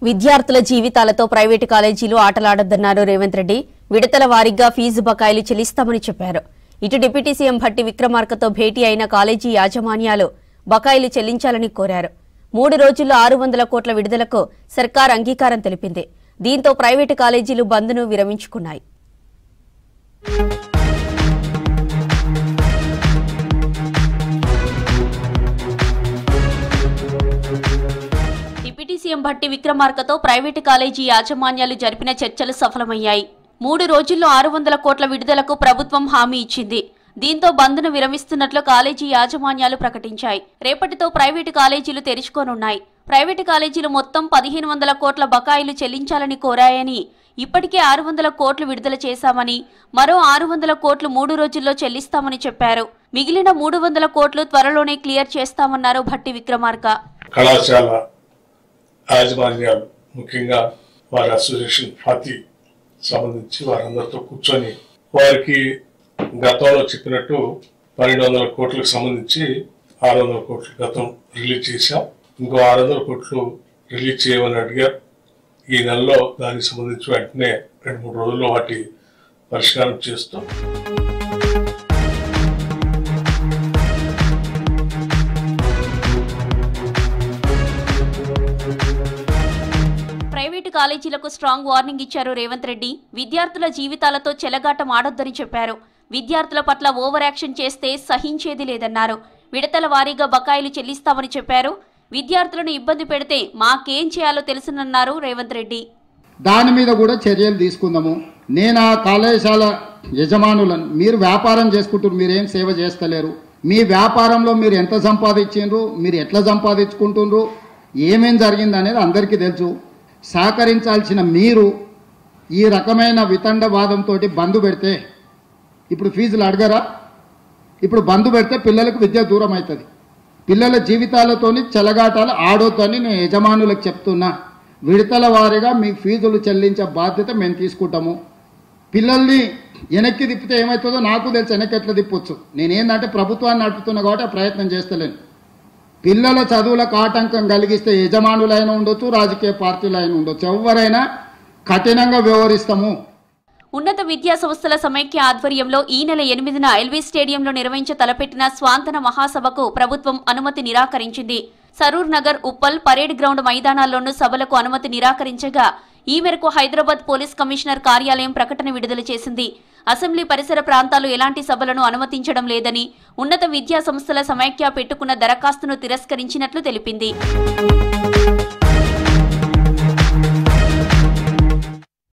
విద్యార్థుల జీవితాలతో ప్రైవేటు కాలేజీలు ఆటలాడొద్దన్నారు రేవంత్ రెడ్డి. విడతల వారీగా ఫీజు బకాయిలు చెల్లిస్తామని చెప్పారు. ఇటు డిప్యూటీ సీఎం భట్టి విక్రమార్కతో భేటీ అయిన కాలేజీ యాజమాన్యాలు బకాయిలు చెల్లించాలని కోరారు. 3 రోజుల్లో 600 కోట్ల విడుదలకు సర్కార్ అంగీకారం తెలిపింది. దీంతో ప్రైవేటు కాలేజీలు బంద్ను విరమించుకున్నాయి. డిప్యూటీ సీఎం భట్టి విక్రమార్కతో ప్రైవేటు కాలేజీ యాజమాన్యాలు జరిపిన చర్చలు సఫలమయ్యాయి. 3 రోజుల్లో 600 కోట్ల విడుదలకు ప్రభుత్వం హామీ ఇచ్చింది. దీంతో బంద్ను విరమిస్తున్నట్లు కాలేజీ యాజమాన్యాలు ప్రకటించాయి. రేపటితో ప్రైవేటు కాలేజీలు తెరుచుకోనున్నాయి. ప్రైవేటు కాలేజీలు మొత్తం 1500 కోట్ల బకాయిలు చెల్లించాలని కోరాయని, ఇప్పటికే 600 కోట్లు విడుదల చేశామని, మరో 600 కోట్లు 3 రోజుల్లో చెల్లిస్తామని చెప్పారు. మిగిలిన 300 కోట్లు త్వరలోనే క్లియర్ చేస్తామన్నారు భట్టి విక్రమార్క. కళాశాల యాజమాన్యాలు ముఖ్యంగా వారి అసోసియేషన్ ఫాతి సంబంధించి వారందరితో కూర్చొని వారికి గతంలో చెప్పినట్టు 1200 కోట్లకు సంబంధించి 600 కోట్లు గతం రిలీజ్ చేశాం. ఇంకో 600 కోట్లు రిలీజ్ చేయమని అడిగారు. ఈ నెలలో దానికి సంబంధించి వెంటనే 2-3 రోజుల్లో వాటి పరిష్కారం చేస్తాం. ప్రైవేటు కాలేజీలకు స్ట్రాంగ్ వార్నింగ్ ఇచ్చారు రేవంత్ రెడ్డి. విద్యార్థుల జీవితాలతో చెలగాటం ఆడొద్దని చెప్పారు. విద్యార్థుల పట్ల ఓవర్ యాక్షన్ చేస్తే సహించేది లేదన్నారు. విడతల వారీగా బకాయిలు చెల్లిస్తామని చెప్పారు. విద్యార్థులను ఇబ్బంది పెడితే మాకేం చేయాలో తెలుసునన్నారు రేవంత్ రెడ్డి. దాని మీద కూడా చర్యలు తీసుకుందాము. నేను ఆ కళాశాల యజమానులను, మీరు వ్యాపారం చేసుకుంటారు, మీరేం సేవ చేస్తలేరు, మీ వ్యాపారంలో మీరు ఎంత సంపాదించారు, మీరు ఎట్లా సంపాదించుకుంటున్నారు, ఏమేం జరిగింది అనేది అందరికీ తెలుసు. సహకరించాల్సిన మీరు ఈ రకమైన వితండవాదంతో బంద్ పెడితే ఇప్పుడు ఫీజులు అడగరా? ఇప్పుడు బంద్ పెడితే పిల్లలకు విద్య దూరం అవుతుంది. పిల్లల జీవితాలతోని చెలగాటాలు ఆడొద్దని నేను యజమానులకు చెప్తున్నా. విడతల వారీగా మీ ఫీజులు చెల్లించే బాధ్యత మేము తీసుకుంటాము. పిల్లల్ని వెనక్కి తిప్పితే ఏమవుతుందో నాకు తెలుసు, వెనక్కి ఎట్లా తిప్పొచ్చు. నేనేందంటే ప్రభుత్వాన్ని నడుపుతున్నా కాబట్టి ఆ ప్రయత్నం చేస్తలేను. పిల్లల చదువులకు ఆటంకం కలిగిస్తే యజమానులైనా ఉండొచ్చు, రాజకీయ పార్టీలైనా ఉండొచ్చు, ఎవరైనా కఠినంగా వ్యవహరిస్తాము. ఉన్నత విద్యా సంస్థల సమైక్య ఆధ్వర్యంలో ఈ నెల 8న ఎల్వీ స్టేడియంలో నిర్వహించ తలపెట్టిన స్వాంతన మహాసభకు ప్రభుత్వం అనుమతి నిరాకరించింది. సరూర్ నగర్, ఉప్పల్, పరేడ్ గ్రౌండ్ మైదానాల్లోనూ సభలకు అనుమతి నిరాకరించగా ఈ మేరకు హైదరాబాద్ పోలీస్ కమిషనర్ కార్యాలయం ప్రకటన విడుదల చేసింది. అసెంబ్లీ పరిసర ప్రాంతాలు ఎలాంటి సభలను అనుమతించడం లేదని ఉన్నత విద్యా సంస్థల సమైక్య పెట్టుకున్న దరఖాస్తును తిరస్కరించినట్లు తెలిపింది.